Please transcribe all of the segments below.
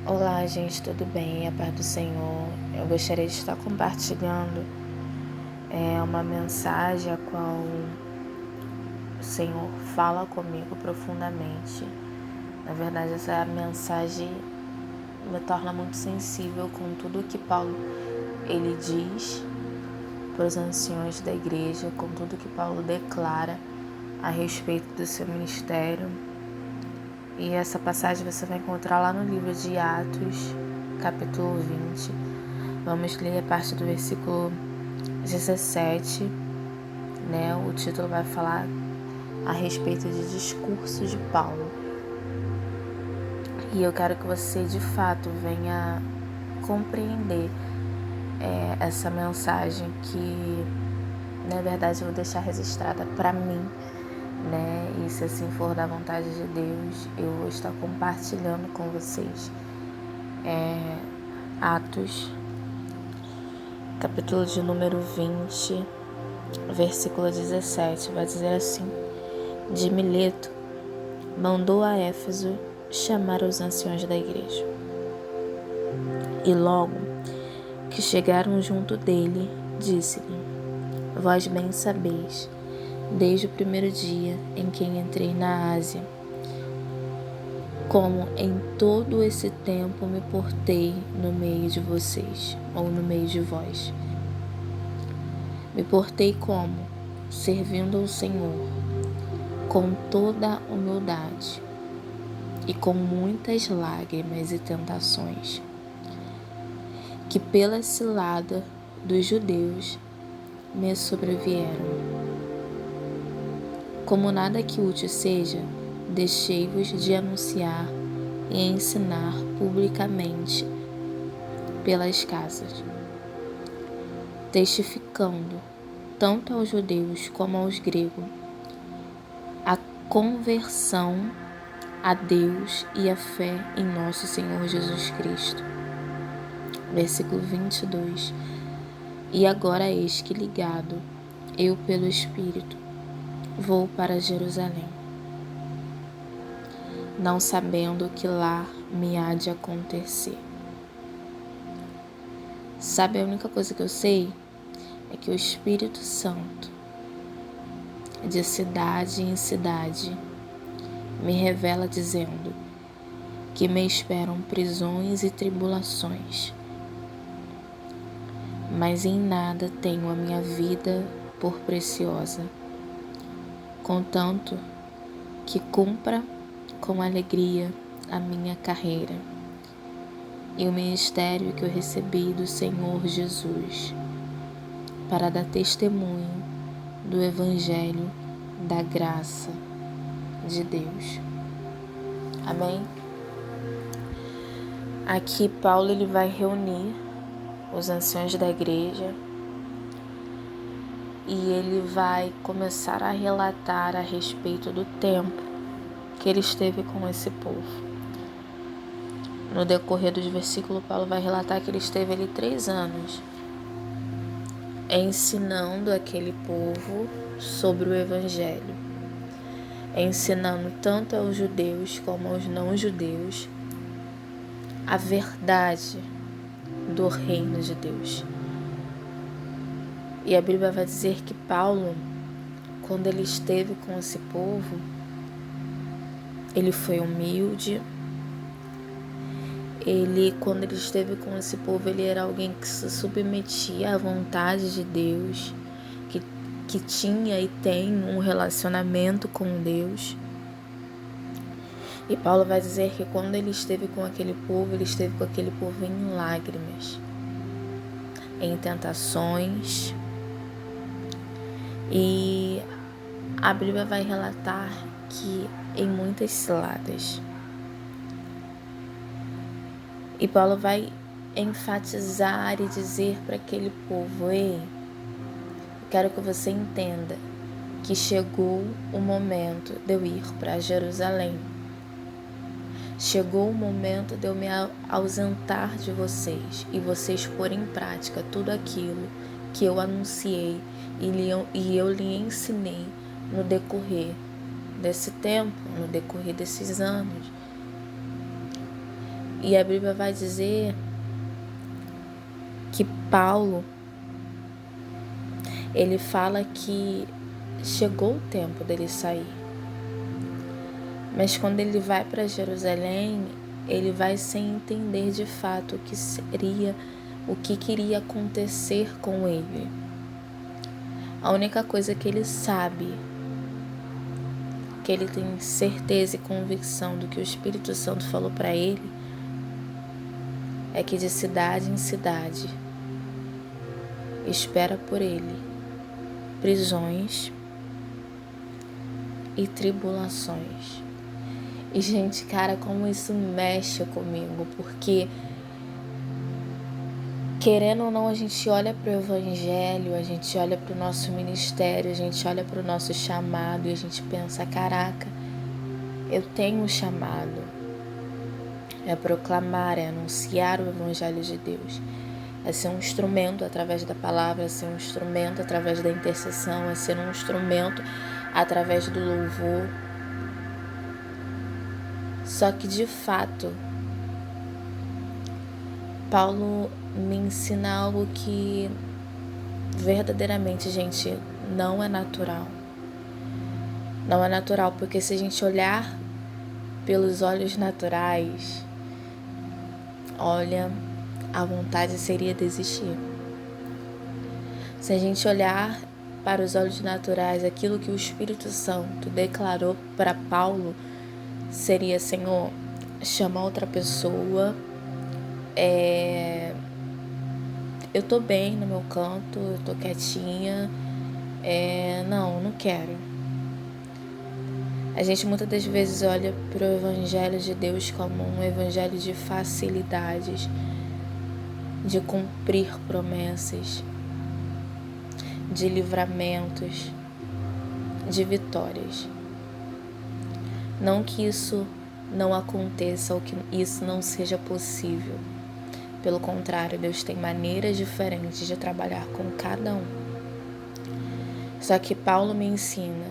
Olá, gente, tudo bem? A paz do Senhor. Eu gostaria de estar compartilhando uma mensagem a qual o Senhor fala comigo profundamente. Na verdade, essa mensagem me torna muito sensível com tudo que Paulo ele diz para os anciões da igreja, com tudo que Paulo declara a respeito do seu ministério. E essa passagem você vai encontrar lá no livro de Atos, capítulo 20. Vamos ler a partir do versículo 17, né? O título vai falar a respeito de discurso de Paulo. E eu quero que você, de fato, venha compreender essa mensagem que, na verdade, eu vou deixar registrada para mim, né? E se assim for da vontade de Deus, eu vou estar compartilhando com vocês. Atos, capítulo de número 20, versículo 17, vai dizer assim: de Mileto mandou a Éfeso chamar os anciões da igreja. E logo que chegaram junto dele, disse-lhe: vós bem sabeis, desde o primeiro dia em que entrei na Ásia, como em todo esse tempo me portei no meio de vocês, ou no meio de vós. Me portei como? Servindo ao Senhor, com toda a humildade e com muitas lágrimas e tentações, que pela cilada dos judeus me sobrevieram. Como nada que útil seja, deixei-vos de anunciar e ensinar publicamente pelas casas, testificando tanto aos judeus como aos gregos a conversão a Deus e a fé em nosso Senhor Jesus Cristo. Versículo 22. E agora eis que ligado, eu pelo Espírito, vou para Jerusalém, não sabendo o que lá me há de acontecer. Sabe, a única coisa que eu sei é que o Espírito Santo, de cidade em cidade, me revela dizendo que me esperam prisões e tribulações, mas em nada tenho a minha vida por preciosa, contanto que cumpra com alegria a minha carreira e o ministério que eu recebi do Senhor Jesus, para dar testemunho do Evangelho da graça de Deus. Amém? Aqui Paulo ele vai reunir os anciãos da igreja e ele vai começar a relatar a respeito do tempo que ele esteve com esse povo. No decorrer dos versículos, Paulo vai relatar que ele esteve ali 3 anos ensinando aquele povo sobre o Evangelho, ensinando tanto aos judeus como aos não-judeus a verdade do reino de Deus. E a Bíblia vai dizer que Paulo, quando ele esteve com esse povo, ele foi humilde. Quando ele esteve com esse povo, ele era alguém que se submetia à vontade de Deus, que tinha e tem um relacionamento com Deus. E Paulo vai dizer que quando ele esteve com aquele povo, ele esteve com aquele povo em lágrimas, em tentações. E a Bíblia vai relatar que em muitas ciladas. E Paulo vai enfatizar e dizer para aquele povo: ei, quero que você entenda que chegou o momento de eu ir para Jerusalém. Chegou o momento de eu me ausentar de vocês e vocês pôr em prática tudo aquilo que eu anunciei e eu lhe ensinei no decorrer desse tempo, no decorrer desses anos. E a Bíblia vai dizer que Paulo, ele fala que chegou o tempo dele sair. Mas quando ele vai para Jerusalém, ele vai sem entender de fato o que seria, o que queria acontecer com ele. A única coisa que ele sabe, que ele tem certeza e convicção do que o Espírito Santo falou para ele, é que de cidade em cidade espera por ele prisões e tribulações. E, gente, cara, como isso mexe comigo, porque, querendo ou não, a gente olha para o Evangelho, a gente olha para o nosso ministério, a gente olha para o nosso chamado e a gente pensa, caraca, eu tenho um chamado, é proclamar, é anunciar o Evangelho de Deus, é ser um instrumento através da palavra, é ser um instrumento através da intercessão, é ser um instrumento através do louvor. Só que, de fato, Paulo me ensina algo que verdadeiramente, gente, não é natural. Não é natural, porque se a gente olhar pelos olhos naturais, olha, a vontade seria desistir. Se a gente olhar para os olhos naturais, aquilo que o Espírito Santo declarou para Paulo seria, Senhor, chama outra pessoa, eu tô bem no meu canto, eu tô quietinha, não quero. A gente muitas das vezes olha para o Evangelho de Deus como um evangelho de facilidades, de cumprir promessas, de livramentos, de vitórias. Não que isso não aconteça ou que isso não seja possível. Pelo contrário, Deus tem maneiras diferentes de trabalhar com cada um. Só que Paulo me ensina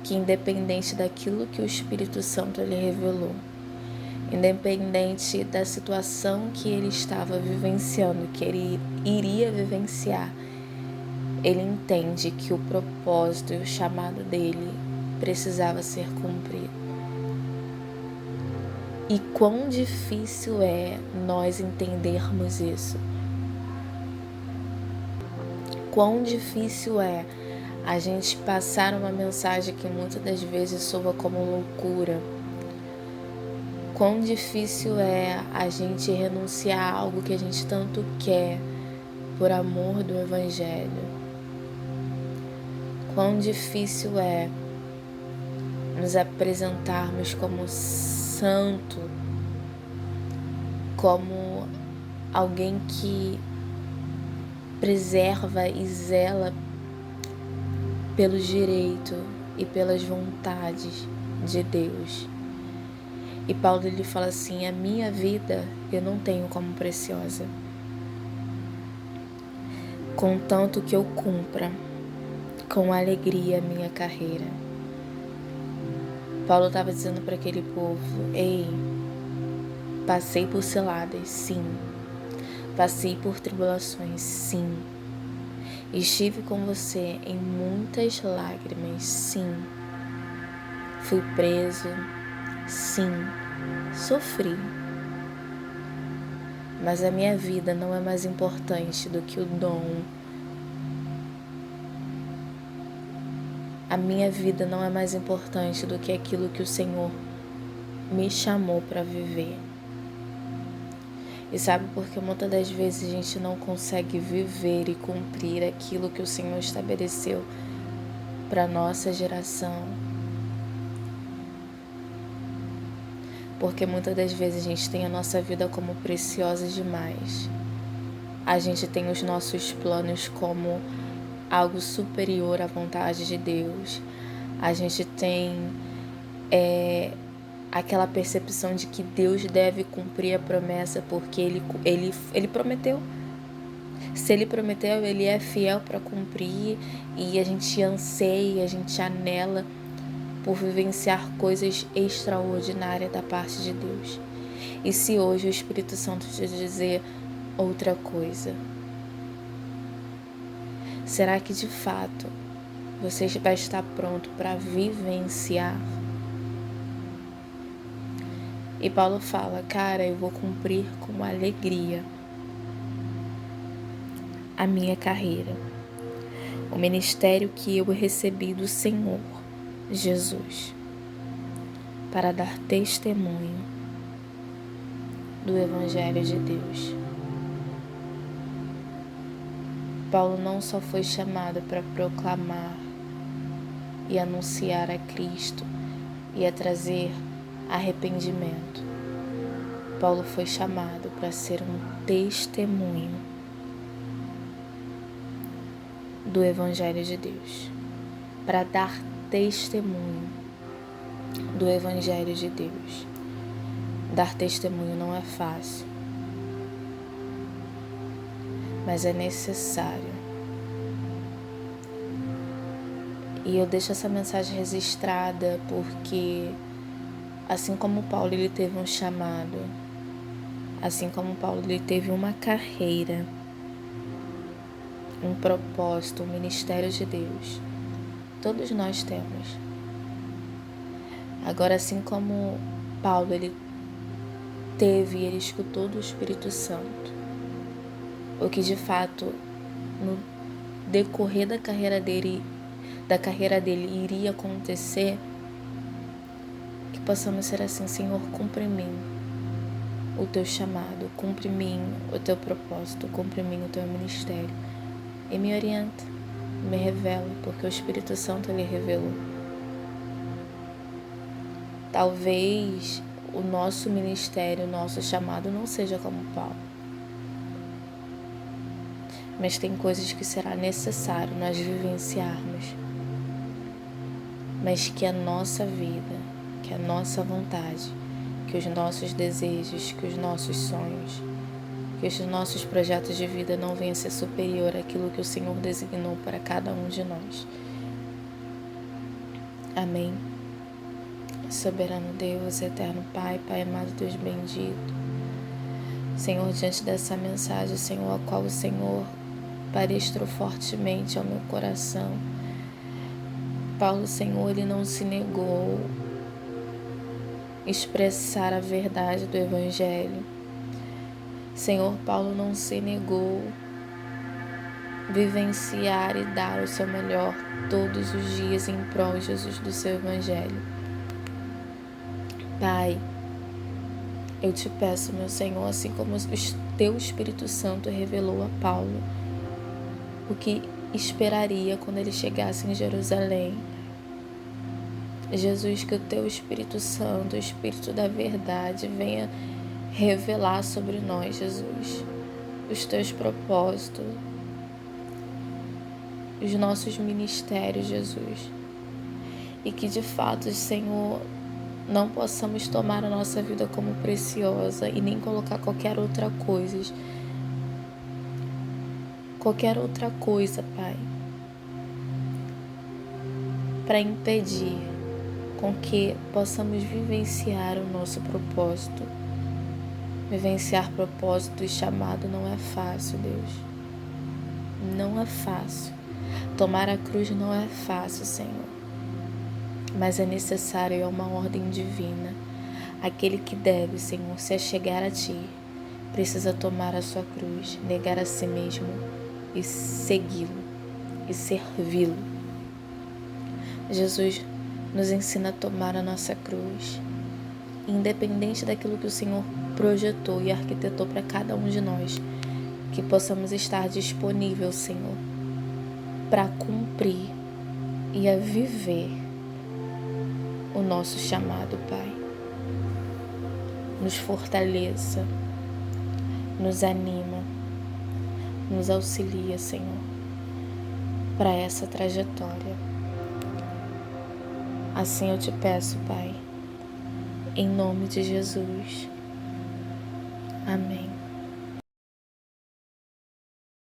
que, independente daquilo que o Espírito Santo lhe revelou, independente da situação que ele estava vivenciando, que ele iria vivenciar, ele entende que o propósito e o chamado dele precisava ser cumprido. E quão difícil é nós entendermos isso. Quão difícil é a gente passar uma mensagem que muitas das vezes soa como loucura. Quão difícil é a gente renunciar a algo que a gente tanto quer por amor do Evangelho. Quão difícil é nos apresentarmos como santo, como alguém que preserva e zela pelos direitos e pelas vontades de Deus. E Paulo ele fala assim, a minha vida eu não tenho como preciosa, contanto que eu cumpra com alegria a minha carreira. Paulo estava dizendo para aquele povo, ei, passei por ciladas, sim. Passei por tribulações, sim. Estive com você em muitas lágrimas, sim. Fui preso, sim. Sofri. Mas a minha vida não é mais importante do que o dom. A minha vida não é mais importante do que aquilo que o Senhor me chamou para viver. E sabe por que muitas das vezes a gente não consegue viver e cumprir aquilo que o Senhor estabeleceu para a nossa geração? Porque muitas das vezes a gente tem a nossa vida como preciosa demais. A gente tem os nossos planos como algo superior à vontade de Deus. A gente tem aquela percepção de que Deus deve cumprir a promessa porque ele prometeu. Se ele prometeu, ele é fiel para cumprir, e a gente anseia, a gente anela por vivenciar coisas extraordinárias da parte de Deus. E se hoje o Espírito Santo te dizer outra coisa? Será que de fato você vai estar pronto para vivenciar? E Paulo fala, cara, eu vou cumprir com alegria a minha carreira, o ministério que eu recebi do Senhor Jesus, para dar testemunho do Evangelho de Deus. Paulo não só foi chamado para proclamar e anunciar a Cristo e a trazer arrependimento. Paulo foi chamado para ser um testemunho do Evangelho de Deus, para dar testemunho do Evangelho de Deus. Dar testemunho não é fácil, mas é necessário. E eu deixo essa mensagem registrada porque, assim como Paulo ele teve um chamado, assim como Paulo ele teve uma carreira, um propósito, um ministério de Deus, todos nós temos. Agora, assim como Paulo ele teve e ele escutou do Espírito Santo, o que de fato no decorrer da carreira dele iria acontecer, que possamos ser assim: Senhor, cumpre em mim o teu chamado, cumpre em mim o teu propósito, cumpre em mim o teu ministério, e me orienta, me revela, porque o Espírito Santo ele revelou. Talvez o nosso ministério, o nosso chamado não seja como Paulo, mas tem coisas que será necessário nós vivenciarmos, mas que a nossa vida, que a nossa vontade, que os nossos desejos, que os nossos sonhos, que os nossos projetos de vida não venham a ser superior àquilo que o Senhor designou para cada um de nós. Amém. Soberano Deus, eterno Pai, Pai amado, Deus bendito, Senhor, diante dessa mensagem, Senhor, a qual o Senhor palestrou fortemente ao meu coração, Paulo, Senhor, ele não se negou a expressar a verdade do Evangelho. Senhor, Paulo não se negou a vivenciar e dar o seu melhor todos os dias em prol, Jesus, do seu Evangelho. Pai, eu te peço, meu Senhor, assim como o teu Espírito Santo revelou a Paulo o que esperaria quando ele chegasse em Jerusalém. Jesus, que o teu Espírito Santo, o Espírito da verdade, venha revelar sobre nós, Jesus, os teus propósitos, os nossos ministérios, Jesus. E que de fato, Senhor, não possamos tomar a nossa vida como preciosa e nem colocar qualquer outra coisa, Pai, para impedir com que possamos vivenciar o nosso propósito. Vivenciar propósito e chamado não é fácil, Deus. Não é fácil. Tomar a cruz não é fácil, Senhor. Mas é necessário, é uma ordem divina. Aquele que deve, Senhor, se achegar a Ti, precisa tomar a sua cruz, negar a si mesmo e segui-lo e servi-lo. Jesus nos ensina a tomar a nossa cruz, independente daquilo que o Senhor projetou e arquitetou para cada um de nós, que possamos estar disponíveis, Senhor, para cumprir e a viver o nosso chamado, Pai. Nos fortaleça, nos anima, nos auxilia, Senhor, para essa trajetória. Assim eu te peço, Pai, em nome de Jesus. Amém.